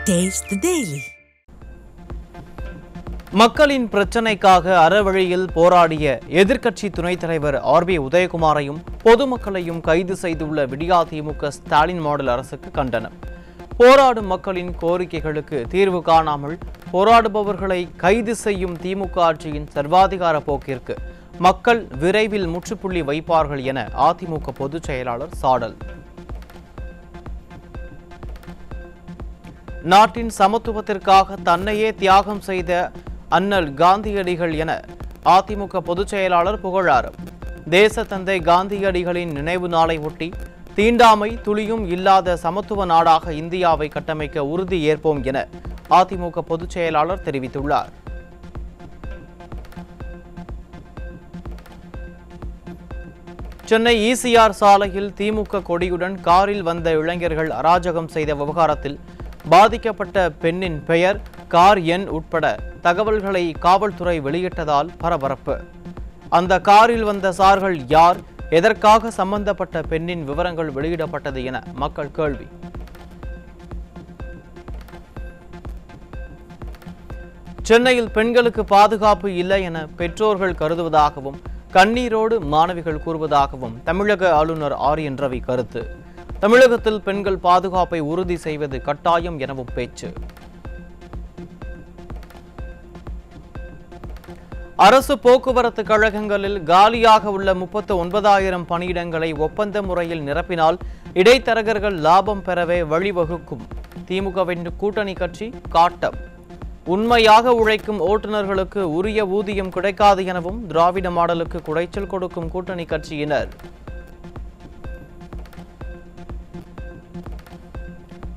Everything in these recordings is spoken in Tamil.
Taste the Daily. மக்களின் பிரச்சினைக்காக அறவழியில் போராடிய எதிர்க்கட்சி துணைத் தலைவர் ஆர்.பி. உதயகுமாரையும் பொதுமக்களையும் கைது செய்துள்ள விடியா திமுக ஸ்டாலின் மாடல் அரசுக்கு கண்டனம். போராடும் மக்களின் கோரிக்கைகளுக்கு தீர்வு காணாமல் போராடுபவர்களை கைது செய்யும் திமுக ஆட்சியின் சர்வாதிகார போக்கிற்கு மக்கள் விரைவில் முற்றுப்புள்ளி வைப்பார்கள் என அதிமுக பொதுச் செயலாளர் சாடல். நாட்டின் சமத்துவத்திற்காக தன்னையே தியாகம் செய்த அண்ணல் காந்தியடிகள் என அதிமுக பொதுச் செயலாளர் புகழாரம். தேசத்தந்தை காந்தியடிகளின் நினைவு நாளை ஒட்டி தீண்டாமை துளியும் இல்லாத சமத்துவ நாடாக இந்தியாவை கட்டமைக்க உறுதி ஏற்போம் என அதிமுக பொதுச் செயலாளர் தெரிவித்துள்ளார். சென்னை ECR சாலையில் திமுக கொடியுடன் காரில் வந்த இளைஞர்கள் அராஜகம் செய்த விவகாரத்தில் பாதிக்கப்பட்ட பெண்ணின் பெயர், கார் எண் உட்பட தகவல்களை காவல்துறை வெளியிட்டதால் பரபரப்பு. அந்த காரில் வந்த சார்கள் யார், எதற்காக சம்பந்தப்பட்ட பெண்ணின் விவரங்கள் வெளியிடப்பட்டது என மக்கள் கேள்வி. சென்னையில் பெண்களுக்கு பாதுகாப்பு இல்லை என பெற்றோர்கள் கருதுவதாகவும் கண்ணீரோடு மாணவிகள் கூறுவதாகவும் தமிழக ஆளுநர் ஆர்.என். ரவி கருத்து. தமிழகத்தில் பெண்கள் பாதுகாப்பை உறுதி செய்வது கட்டாயம் எனவும் பேச்சு. அரசு போக்குவரத்து கழகங்களில் காலியாக உள்ள 39,000 பணியிடங்களை ஒப்பந்த முறையில் நிரப்பினால் இடைத்தரகர்கள் லாபம் பெறவே வழிவகுக்கும். திமுகவின் கூட்டணி கட்சி காட்டம். உண்மையாக உழைக்கும் ஓட்டுநர்களுக்கு உரிய ஊதியம் கிடைக்காது எனவும் திராவிட மாடலுக்கு குடைச்சல் கொடுக்கும் கூட்டணி கட்சியினர்.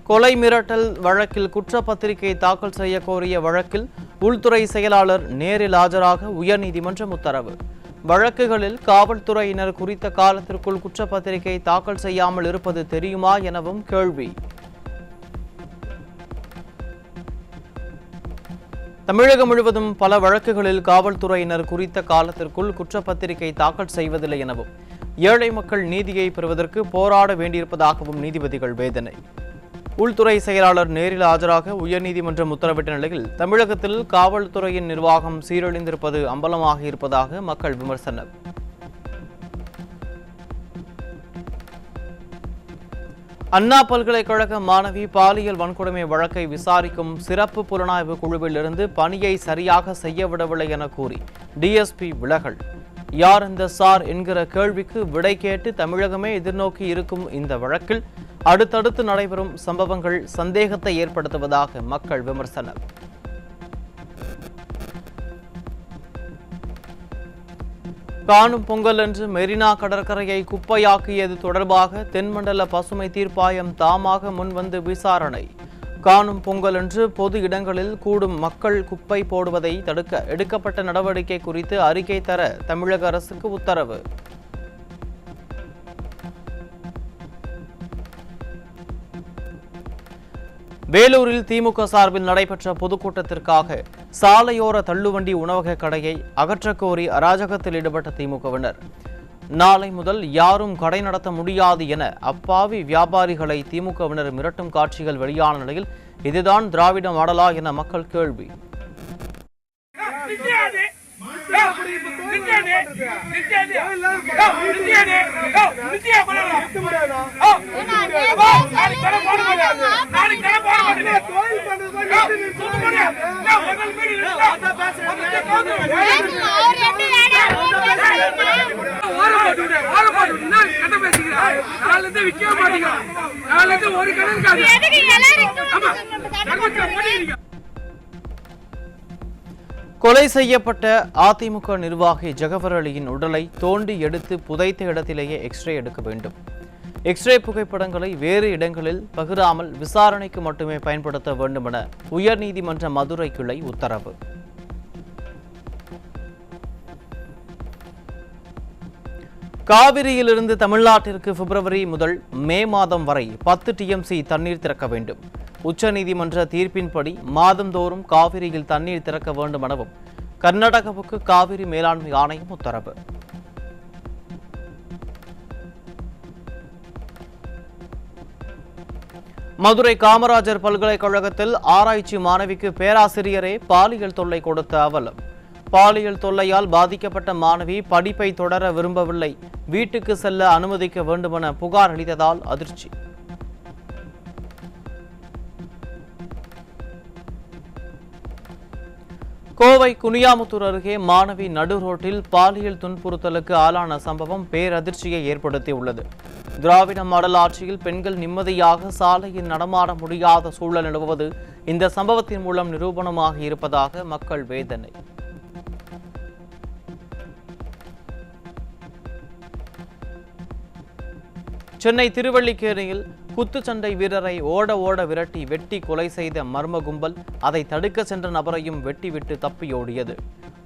கொலை மிரட்டல் வழக்கில் குற்றப்பத்திரிகை தாக்கல் செய்ய கோரிய வழக்கில் உள்துறை செயலாளர் நேரில் ஆஜராக உயர்நீதிமன்றம் உத்தரவு. வழக்குகளில் காவல்துறையினர் குறித்த காலத்திற்குள் குற்றப்பத்திரிகை தாக்கல் செய்யாமல் இருப்பது தெரியுமா எனவும் கேள்வி. தமிழகம் முழுவதும் பல வழக்குகளில் காவல்துறையினர் குறித்த காலத்திற்குள் குற்றப்பத்திரிகை தாக்கல் செய்வதில்லை எனவும் ஏழை மக்கள் நீதியை பெறுவதற்கு போராட வேண்டியிருப்பதாகவும் நீதிபதிகள் வேதனை. உள்துறை செயலாளர் நேரில் ஆஜராக உயர்நீதிமன்றம் உத்தரவிட்ட நிலையில் தமிழகத்தில் காவல்துறையின் நிர்வாகம் சீரழிந்திருப்பது அம்பலமாக இருப்பதாக மக்கள் விமர்சனம். அண்ணா பல்கலைக்கழக மாணவி பாலியல் வன்கொடுமை வழக்கை விசாரிக்கும் சிறப்பு புலனாய்வு குழுவில் இருந்து பணியை சரியாக செய்யவிடவில்லை என கூறி டிஎஸ்பி விலகல். யார் இந்த சார் என்கிற கேள்விக்கு விடை கேட்டு தமிழகமே எதிர்நோக்கி இருக்கும் இந்த வழக்கில் அடுத்தடுத்து நடைபெறும் சம்பவங்கள் சந்தேகத்தை ஏற்படுத்துவதாக மக்கள் விமர்சனம். காணும் பொங்கல் அன்று மெரினா கடற்கரையை குப்பையாக்கியது தொடர்பாக தென்மண்டல பசுமை தீர்ப்பாயம் தாமாக முன்வந்து விசாரணை. காணும் பொங்கல் அன்று பொது இடங்களில் கூடும் மக்கள் குப்பை போடுவதை தடுக்க எடுக்கப்பட்ட நடவடிக்கை குறித்து அறிக்கை தர தமிழக அரசுக்கு உத்தரவு. வேலூரில் திமுக சார்பில் நடைபெற்ற பொதுக்கூட்டத்திற்காக சாலையோர தள்ளுவண்டி உணவக கடையை அகற்றக்கோரி அராஜகத்தில் ஈடுபட்ட திமுகவினர். நாளை முதல் யாரும் கடை நடத்த முடியாது என அப்பாவி வியாபாரிகளை திமுகவினர் மிரட்டும் காட்சிகள் வெளியான நிலையில் இதுதான் திராவிட மாடலா என மக்கள் கேள்வி. கொலை செய்யப்பட்ட அதிமுக நிர்வாகி ஜகவர் அலியின் உடலை தோண்டி எடுத்து புதைத்த இடத்திலேயே எக்ஸ்ரே எடுக்க வேண்டும். எக்ஸ்ரே புகைப்படங்களை வேறு இடங்களில் பகிராமல் விசாரணைக்கு மட்டுமே பயன்படுத்த வேண்டும் என உயர்நீதிமன்ற மதுரை கிளை உத்தரவு. காவிரியிலிருந்து தமிழ்நாட்டிற்கு பிப்ரவரி முதல் மே மாதம் வரை 10 TMC தண்ணீர் திறக்க வேண்டும். உச்சநீதிமன்ற தீர்ப்பின்படி மாதந்தோறும் காவிரியில் தண்ணீர் திறக்க வேண்டும் எனவும் கர்நாடகாவுக்கு காவிரி மேலாண்மை ஆணையம் உத்தரவு. மதுரை காமராஜர் பல்கலைக்கழகத்தில் ஆராய்ச்சி மாணவிக்கு பேராசிரியரே பாலியல் தொல்லை கொடுத்த அவலம். பாலியல் தொல்லையால் பாதிக்கப்பட்ட மாணவி படிப்பை தொடர விரும்பவில்லை, வீட்டுக்கு செல்ல அனுமதிக்க வேண்டுமென புகார் அளித்ததால் அதிர்ச்சி. கோவை குனியாமுத்தூர் அருகே மாணவி நடு ரோட்டில் பாலியல் துன்புறுத்தலுக்கு ஆளான சம்பவம் பேரதிர்ச்சியை ஏற்படுத்தியுள்ளது. திராவிட மாடல் ஆட்சியில் பெண்கள் நிம்மதியாக சாலையில் நடமாட முடியாத சூழல் நிலவுவது இந்த சம்பவத்தின் மூலம் நிரூபணமாக இருப்பதாக மக்கள் வேதனை. சென்னை திருவல்லிக்கேணியில் குத்துச்சண்டை வீரரை ஓட விரட்டி வெட்டி கொலை செய்த மர்ம கும்பல் அதை தடுக்க சென்ற நபரையும் வெட்டிவிட்டு தப்பியோடியது.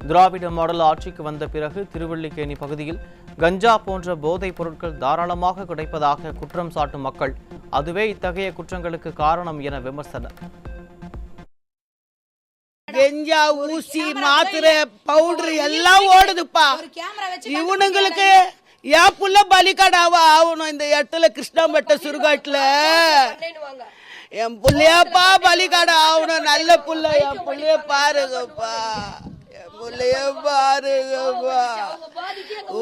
திராவிட மாடல் ஆட்சிக்கு வந்த பிறகு திருவல்லிக்கேணி பகுதியில் கஞ்சா போன்ற போதைப் பொருட்கள் தாராளமாக கிடைப்பதாக குற்றம் சாட்டும் மக்கள் அதுவே இத்தகைய குற்றங்களுக்கு காரணம் என விமர்சனர். கெஞ்சா, ஊசி, மாத்திரை, பவுடர் எல்லாம் ஓடுதுப்பா. இவனுங்களுக்கு என் புள்ள பலிகடாவா ஆகணும். இந்த இடத்துல கிருஷ்ணாம்பட்ட சுருகாட்டுல என் புள்ளையாப்பா பலிகடா ஆகணும். நல்ல புள்ள, என் புள்ளைய பாருங்கப்பா, என் புள்ளைய பாருங்கப்பா.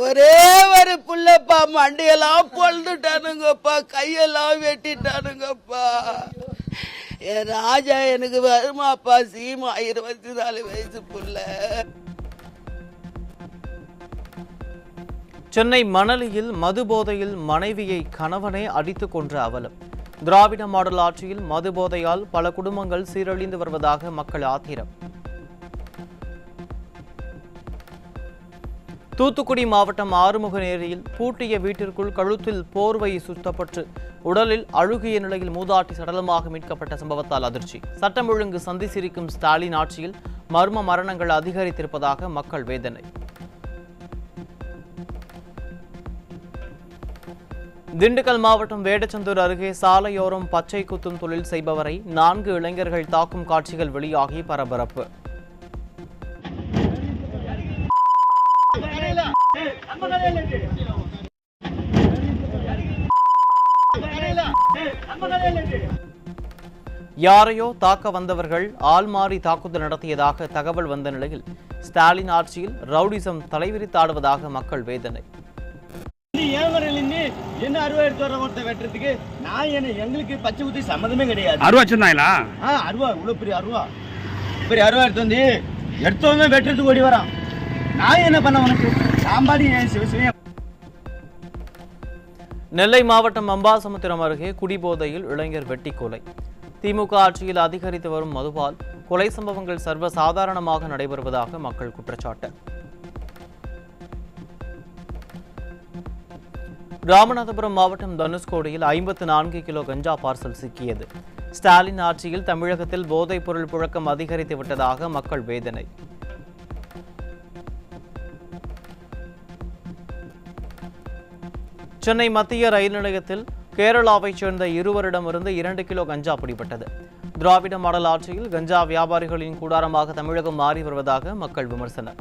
ஒரே ஒரு புள்ளப்பா, மண்டையெல்லாம் பொழுதுட்டானுங்கப்பா, கையெல்லாம் வெட்டிட்டானுங்கப்பா. என் ராஜா எனக்கு வருமாப்பா, சீமா 24 வயசு புள்ள. சென்னை மணலியில் மது போதையில் மனைவியை கணவனே அடித்துக் கொன்ற அவலம். திராவிட மாடல் ஆட்சியில் மது போதையால் பல குடும்பங்கள் சீரழிந்து வருவதாக மக்கள் ஆத்திரம். தூத்துக்குடி மாவட்டம் ஆறுமுகநேரியில் பூட்டிய வீட்டிற்குள் கழுத்தில் போர்வை சுத்தப்பட்டு உடலில் அழுகிய நிலையில் மூதாட்டி சடலமாக மீட்கப்பட்ட சம்பவத்தால் அதிர்ச்சி. சட்டம் ஒழுங்கு சந்தி சிரிக்கும் ஸ்டாலின் ஆட்சியில் மர்ம மரணங்கள் அதிகரித்திருப்பதாக மக்கள் வேதனை. திண்டுக்கல் மாவட்டம் வேடச்சந்தூர் அருகே சாலையோரம் பச்சை குத்தும் தொழில் செய்பவரை 4 இளைஞர்கள் தாக்கும் காட்சிகள் வெளியாகி பரபரப்பு. யாரையோ தாக்க வந்தவர்கள் ஆள்மாறி தாக்குதல் நடத்தியதாக தகவல் வந்த நிலையில் ஸ்டாலின் ஆட்சியில் ரவுடிசம் தலைவிரித்தாடுவதாக மக்கள் வேதனை. என்ன அருவா எடுத்து வர ஒருத்த வெட்டுறதுக்கு நான் எங்களுக்கு பச்சை குத்தி சம்மதமே கிடையாது. அருவா சொன்னாங்களா? அருவா இவ்வளவு பெரிய அருவா எடுத்து வந்து வெட்டுறதுக்கு ஓடி வரான். நான் என்ன பண்ண உனக்கு சாம்பாடி சிவசிவம். நெல்லை மாவட்டம் அம்பாசமுத்திரம் அருகே குடிபோதையில் இளைஞர் வெட்டி கொலை. திமுக ஆட்சியில் அதிகரித்து வரும் மதுபால் கொலை சம்பவங்கள் சர்வசாதாரணமாக நடைபெறுவதாக மக்கள் குற்றச்சாட்டு. ராமநாதபுரம் மாவட்டம் தனுஷ்கோடியில் 54 கிலோ கஞ்சா பார்சல் சிக்கியது. ஸ்டாலின் ஆட்சியில் தமிழகத்தில் போதைப் பொருள் புழக்கம் அதிகரித்து விட்டதாக மக்கள் வேதனை. சென்னை மத்திய ரயில் நிலையத்தில் கேரளாவைச் சேர்ந்த இருவரிடமிருந்து 2 கிலோ கஞ்சா பிடிபட்டது. திராவிட மாடல் ஆட்சியில் கஞ்சா வியாபாரிகளின் கூடாரமாக தமிழகம் மாறி வருவதாக மக்கள் விமர்சனர்.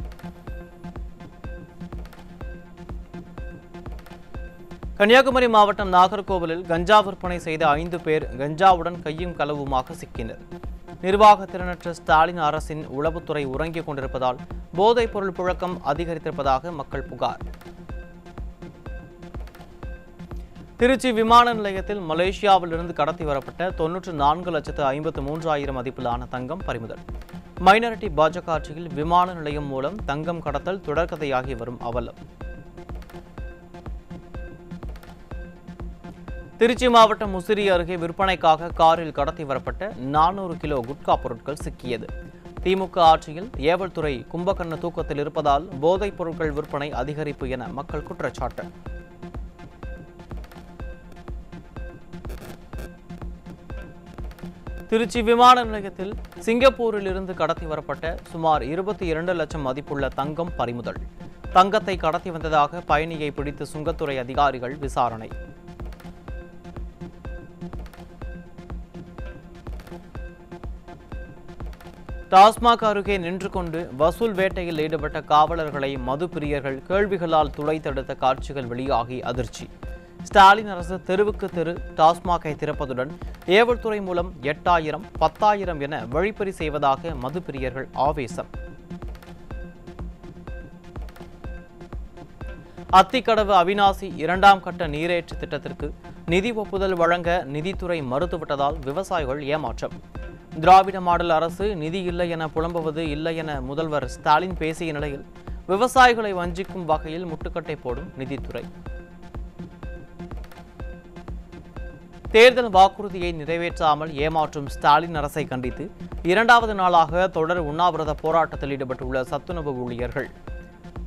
கன்னியாகுமரி மாவட்டம் நாகர்கோவிலில் கஞ்சா விற்பனை செய்த 5 பேர் கஞ்சாவுடன் கையும் களவுமாக சிக்கினர். நிர்வாக திறனற்ற ஸ்டாலின் அரசின் உளவுத்துறை உறங்கிக் கொண்டிருப்பதால் போதைப் பொருள் புழக்கம் அதிகரித்திருப்பதாக மக்கள் புகார். திருச்சி விமான நிலையத்தில் மலேசியாவிலிருந்து கடத்தி வரப்பட்ட 94,53,000 மதிப்பிலான தங்கம் பறிமுதல். மைனாரிட்டி பாஜக ஆட்சியில் விமான நிலையம் மூலம் தங்கம் கடத்தல் தொடர்கதையாகி வரும் அவலம். திருச்சி மாவட்டம் முசிறி அருகே விற்பனைக்காக காரில் கடத்தி வரப்பட்ட 400 கிலோ குட்கா பொருட்கள் சிக்கியது. திமுக ஆட்சியில் ஏவல் துறை கும்பகர்ண தூக்கத்தில் இருப்பதால் போதைப் பொருட்கள் விற்பனை அதிகரிப்பு என மக்கள் குற்றச்சாட்டு. திருச்சி விமான நிலையத்தில் சிங்கப்பூரில் இருந்து கடத்தி வரப்பட்ட சுமார் 22 லட்சம் மதிப்புள்ள தங்கம் பறிமுதல். தங்கத்தை கடத்தி வந்ததாக பயணியை பிடித்து சுங்கத்துறை அதிகாரிகள் விசாரணை. டாஸ்மாக் அருகே நின்று கொண்டு வசூல் வேட்டையில் ஈடுபட்ட காவலர்களை மது பிரியர்கள் கேள்விகளால் துளைத்தெடுத்த காட்சிகள் வெளியாகி அதிர்ச்சி. ஸ்டாலின் அரசு தெருவுக்கு தெரு டாஸ்மாகை திறப்பதுடன் ஏவல்துறை மூலம் 8000, 10,000 என வழிப்பறி செய்வதாக மதுப்பிரியர்கள் ஆவேசம். அத்திக்கடவு அவிநாசி 2ஆம் கட்ட நீரேற்று திட்டத்திற்கு நிதி ஒப்புதல் வழங்க நிதித்துறை மறுத்துவிட்டதால் விவசாயிகள் ஏமாற்றம். திராவிட மாடல் அரசு நிதி இல்லை என புலம்புவது இல்லை என முதல்வர் ஸ்டாலின் பேசிய நிலையில் விவசாயிகளை வஞ்சிக்கும் வகையில் முட்டுக்கட்டை போடும் நிதித்துறை. தேர்தல் வாக்குறுதியை நிறைவேற்றாமல் ஏமாற்றும் ஸ்டாலின் அரசை கண்டித்து 2வது நாளாக தொடர் உண்ணாவிரத போராட்டத்தில் ஈடுபட்டுள்ள சத்துணவு ஊழியர்கள்.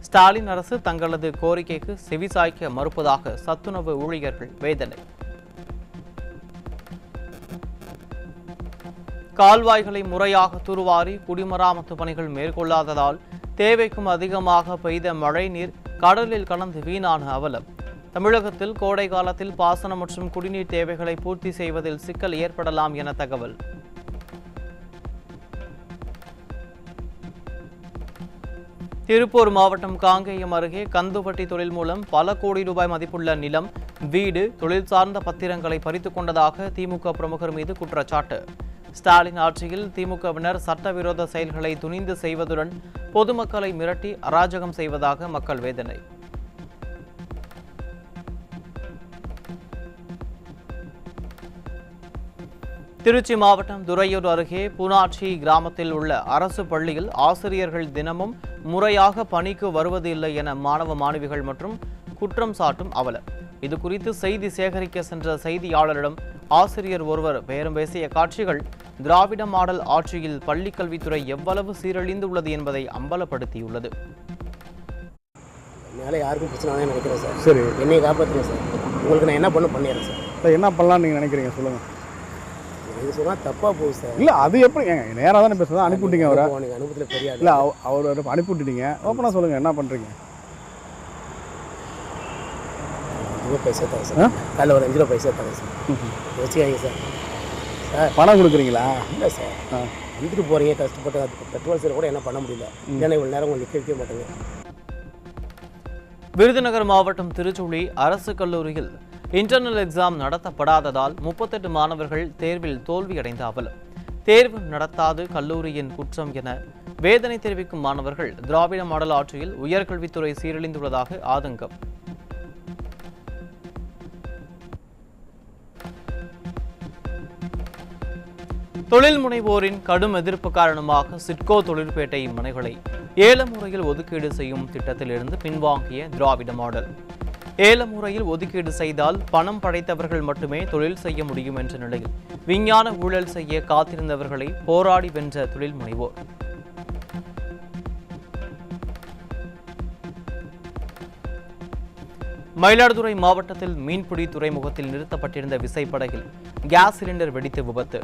ஸ்டாலின் அரசு தங்களது கோரிக்கைக்கு செவிசாய்க்க மறுப்பதாக சத்துணவு ஊழியர்கள் வேதனை. கால்வாய்களை முறையாக தூர்வாரி குடிமராமத்து பணிகள் மேற்கொள்ளாததால் தேவைக்கும் அதிகமாக பெய்த மழை நீர் கடலில் கலந்து வீணான அவலம். தமிழகத்தில் கோடை காலத்தில் பாசனம் மற்றும் குடிநீர் தேவைகளை பூர்த்தி செய்வதில் சிக்கல் ஏற்படலாம் என தகவல். திருப்பூர் மாவட்டம் காங்கேயம் அருகே கந்துவட்டி தொழில் மூலம் பல கோடி ரூபாய் மதிப்புள்ள நிலம், வீடு, தொழில் சார்ந்த பத்திரங்களை பறித்துக் கொண்டதாக திமுக பிரமுகர் மீது குற்றச்சாட்டு. ஸ்டாலின் ஆட்சியில் திமுகவினர் சட்டவிரோத செயல்களை துணிந்து செய்வதுடன் பொதுமக்களை மிரட்டி அராஜகம் செய்வதாக மக்கள் வேதனை. திருச்சி மாவட்டம் துறையூர் அருகே பூனாட்சி கிராமத்தில் உள்ள அரசு பள்ளியில் ஆசிரியர்கள் தினமும் முறையாக பணிக்கு வருவதில்லை என மாணவ மாணவிகள் மற்றும் குற்றம் சாட்டும் அவலம். இது குறித்து செய்தி சேகரிக்க சென்ற செய்தியாளரிடம் ஆசிரியர் ஒருவர் பேரம் பேசிய காட்சிகள் திராவிட மாடல் ஆட்சியில் பள்ளிக்கல்வித்துறை எவ்வளவு சீரழிந்துள்ளது என்பதை அம்பலப்படுத்தியுள்ளது. யாருக்கும் பிரச்சனை நினைக்கிறேன் சார். சரி, என்னை காப்பாற்றுங்க சார். உங்களுக்கு நான் என்ன பண்ணிடுறேன் சார். என்ன பண்ணலாம்னு நீங்கள் நினைக்கிறீங்க சொல்லுங்கள். இது சொன்னால் தப்பாக போகுது சார். இல்லை, அது எப்படி நேராக தானே பேசுகிறதா? அனுப்பிவிட்டீங்க அவரை. நீங்கள் அனுப்பத்தில் தெரியாது. இல்லை, அவர் அனுப்பிவிட்டீங்க. ஓப்பனாக சொல்லுங்கள், என்ன பண்ணுறீங்க? பைசா தரேன் சார். காலையில் ஒரு 5 ரூபா பைசா தரேன் சார். வச்சுக்காங்க சார். சார் பணம் கொடுக்குறீங்களா? இல்லை சார், வந்துட்டு போகிறீங்க கஷ்டப்பட்டு. அதுக்கு பெட்ரோல் சார் கூட என்ன பண்ண முடியல. இல்லைன்னா இவ்வளோ நேரம் உங்களுக்கு நிற்க மாட்டேங்க. விருதுநகர் மாவட்டம் திருச்சுழி அரசு கல்லூரியில் இன்டர்னல் எக்ஸாம் நடத்தப்படாததால் 38 மாணவர்கள் தேர்வில் தோல்வியடைந்த அவலம். தேர்வு நடத்தாது கல்லூரியின் குற்றம் என வேதனை தெரிவிக்கும் மாணவர்கள் திராவிட மாடல் ஆட்சியில் உயர்கல்வித்துறை சீரழிந்துள்ளதாக ஆதங்கம். தொழில் முனைவோரின் கடும் எதிர்ப்பு காரணமாக சிட்கோ தொழிற்பேட்டை மனைகளை ஏல முறையில் ஒதுக்கீடு செய்யும் திட்டத்தில் இருந்து பின்வாங்கிய திராவிட மாடல். ஏல முறையில் ஒதுக்கீடு செய்தால் பணம் படைத்தவர்கள் மட்டுமே தொழில் செய்ய முடியும் என்ற நிலையில் விஞ்ஞான ஊழல் செய்ய காத்திருந்தவர்களை போராடி வென்ற தொழில் முனைவோர். மயிலாடுதுறை மாவட்டத்தில் மீன்பிடி துறைமுகத்தில் நிறுத்தப்பட்டிருந்த விசைப்படகில் கேஸ் சிலிண்டர் வெடித்து விபத்து.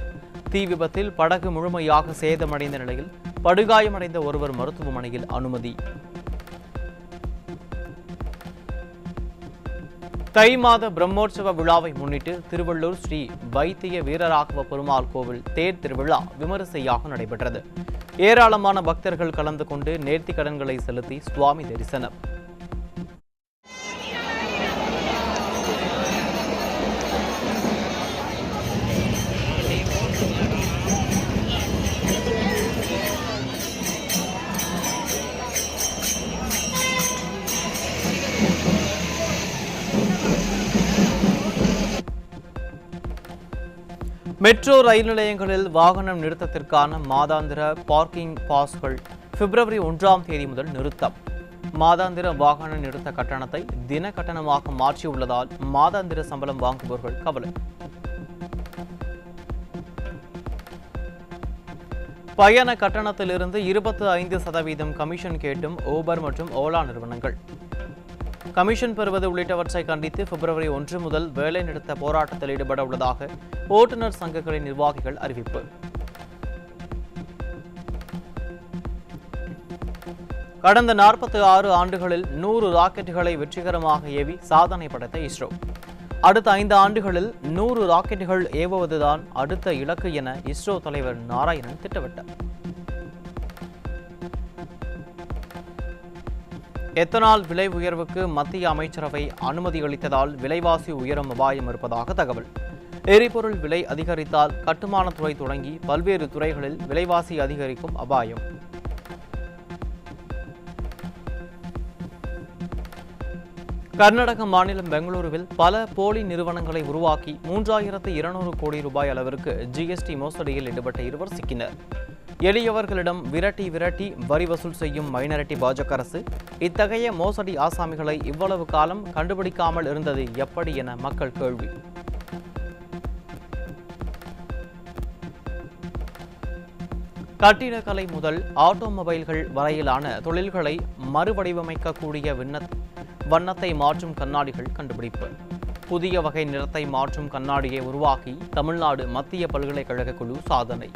தீ விபத்தில் படகு முழுமையாக சேதமடைந்த நிலையில் படுகாயமடைந்த ஒருவர் மருத்துவமனையில் அனுமதி. தை மாத பிரம்மோற்சவ விழாவை முன்னிட்டு திருவள்ளூர் ஸ்ரீ வைத்திய வீரராகவ பெருமாள் கோவில் தேர் திருவிழா விமரிசையாக நடைபெற்றது. ஏராளமான பக்தர்கள் கலந்து கொண்டு நேர்த்தி கடன்களை செலுத்தி சுவாமி தரிசனம். மெட்ரோ ரயில் நிலையங்களில் வாகனம் நிறுத்தத்திற்கான மாதாந்திர பார்க்கிங் பாஸ்கள் பிப்ரவரி 1ஆம் தேதி முதல் நிறுத்தம். மாதாந்திர வாகன நிறுத்த கட்டணத்தை தின கட்டணமாக மாற்றியுள்ளதால் மாதாந்திர சம்பளம் வாங்குபவர்கள் கவலை. பயண கட்டணத்திலிருந்து 25% கமிஷன் கேட்டும் ஊபர் மற்றும் ஓலா நிறுவனங்கள். கமிஷன் பெறுவது உள்ளிட்டவற்றை கண்டித்து பிப்ரவரி 1 முதல் வேலை நிறுத்த போராட்டத்தில் ஈடுபட உள்ளதாக ஓட்டுநர் சங்கங்களின் நிர்வாகிகள் அறிவிப்பு. கடந்த 46 ஆண்டுகளில் 100 ராக்கெட்டுகளை வெற்றிகரமாக ஏவி சாதனை படைத்த இஸ்ரோ அடுத்த 5 ஆண்டுகளில் 100 ராக்கெட்டுகள் ஏவுவதுதான் அடுத்த இலக்கு என இஸ்ரோ தலைவர் நாராயணன் திட்டமிட்டார். எத்தனால் விலை உயர்வுக்கு மத்திய அமைச்சரவை அனுமதி அளித்ததால் விலைவாசி உயரும் அபாயம் இருப்பதாக தகவல். எரிபொருள் விலை அதிகரித்தால் கட்டுமானத்துறை தொடங்கி பல்வேறு துறைகளில் விலைவாசி அதிகரிக்கும் அபாயம். கர்நாடக மாநிலம் பெங்களூருவில் பல போலி நிறுவனங்களை உருவாக்கி 3200 கோடி ரூபாய் அளவிற்கு ஜிஎஸ்டி மோசடியில் ஈடுபட்ட இருவர் சிக்கினர். எளியவர்களிடம் விரட்டி வரி வசூல் செய்யும் மைனாரிட்டி பாஜக அரசு இத்தகைய மோசடி ஆசாமிகளை இவ்வளவு காலம் கண்டுபிடிக்காமல் இருந்தது எப்படி என மக்கள் கேள்வி. கட்டிடக்கலை முதல் ஆட்டோமொபைல்கள் வரையிலான தொழில்களை மறுவடிவமைக்கக்கூடிய வண்ணத்தை மாற்றும் கண்ணாடிகள் கண்டுபிடிப்பு. புதிய வகை நிறத்தை மாற்றும் கண்ணாடியை உருவாக்கி தமிழ்நாடு மத்திய பல்கலைக்கழக குழு சாதனை.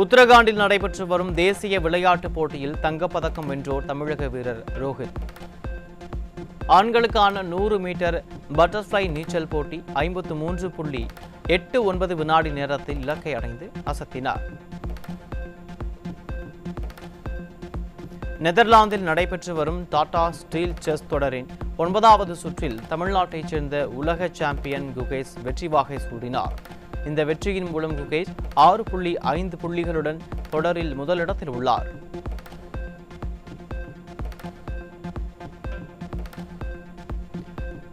உத்தரகாண்டில் நடைபெற்று வரும் தேசிய விளையாட்டுப் போட்டியில் தங்கப்பதக்கம் வென்றோர் தமிழக வீரர் ரோஹித். ஆண்களுக்கான 100 மீட்டர் பட்டர்ஃப்ளை நீச்சல் போட்டி 53.89 வினாடி நேரத்தில் இலக்கை அடைந்து அசத்தினார். நெதர்லாந்தில் நடைபெற்று வரும் டாடா ஸ்டீல் செஸ் தொடரின் 9வது சுற்றில் தமிழ்நாட்டைச் சேர்ந்த உலக சாம்பியன் குகேஷ் வெற்றி வாகை சூடினார். இந்த வெற்றியின் மூலம் குகேஷ் 6.5 புள்ளிகளுடன் தொடரில் முதலிடத்தில் உள்ளார்.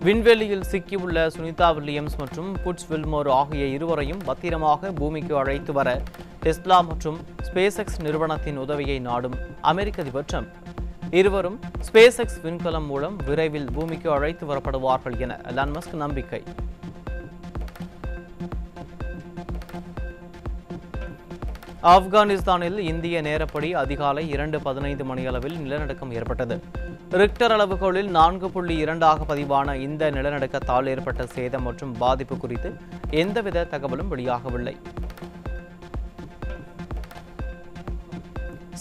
விண்வெளியில் சிக்கியுள்ள சுனிதா வில்லியம்ஸ் மற்றும் புட்ஸ் வில்மோர் ஆகிய இருவரையும் பத்திரமாக பூமிக்கு அழைத்து வர டெஸ்லா மற்றும் ஸ்பேஸ்எக்ஸ் நிறுவனத்தின் உதவியை நாடும் அமெரிக்க அதிபர் ட்ரம்ப். இருவரும் ஸ்பேஸ்எக்ஸ் விண்கலம் மூலம் விரைவில் பூமிக்கு அழைத்து வரப்படுவார்கள் என எலான் மஸ்க் நம்பிக்கை. ஆப்கானிஸ்தானில் இந்திய நேரப்படி அதிகாலை 2:15 மணியளவில் நிலநடுக்கம் ஏற்பட்டது. ரிக்டர் அளவுகோலில் 4.2 பதிவான இந்த நிலநடுக்கத்தால் ஏற்பட்ட சேதம் மற்றும் பாதிப்பு குறித்து எந்தவித தகவலும் வெளியாகவில்லை.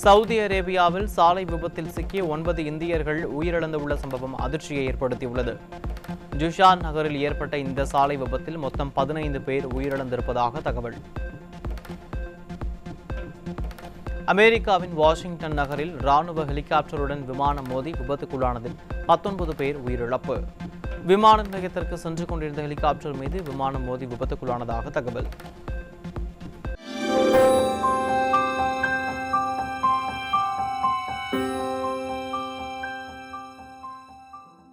சவுதி அரேபியாவில் சாலை விபத்தில் சிக்கிய 9 இந்தியர்கள் உயிரிழந்துள்ள சம்பவம் அதிர்ச்சியை ஏற்படுத்தியுள்ளது. ஜுஷான் நகரில் ஏற்பட்ட இந்த சாலை விபத்தில் மொத்தம் 15 பேர் உயிரிழந்திருப்பதாக தகவல். அமெரிக்காவின் வாஷிங்டன் நகரில் ராணுவ ஹெலிகாப்டருடன் விமானம் மோதி விபத்துக்குள்ளானதில் 19 பேர் உயிரிழப்பு. விமான நிலையத்திற்கு சென்று கொண்டிருந்த ஹெலிகாப்டர் மீது விமானம் மோதி விபத்துக்குள்ளானதாக தகவல்.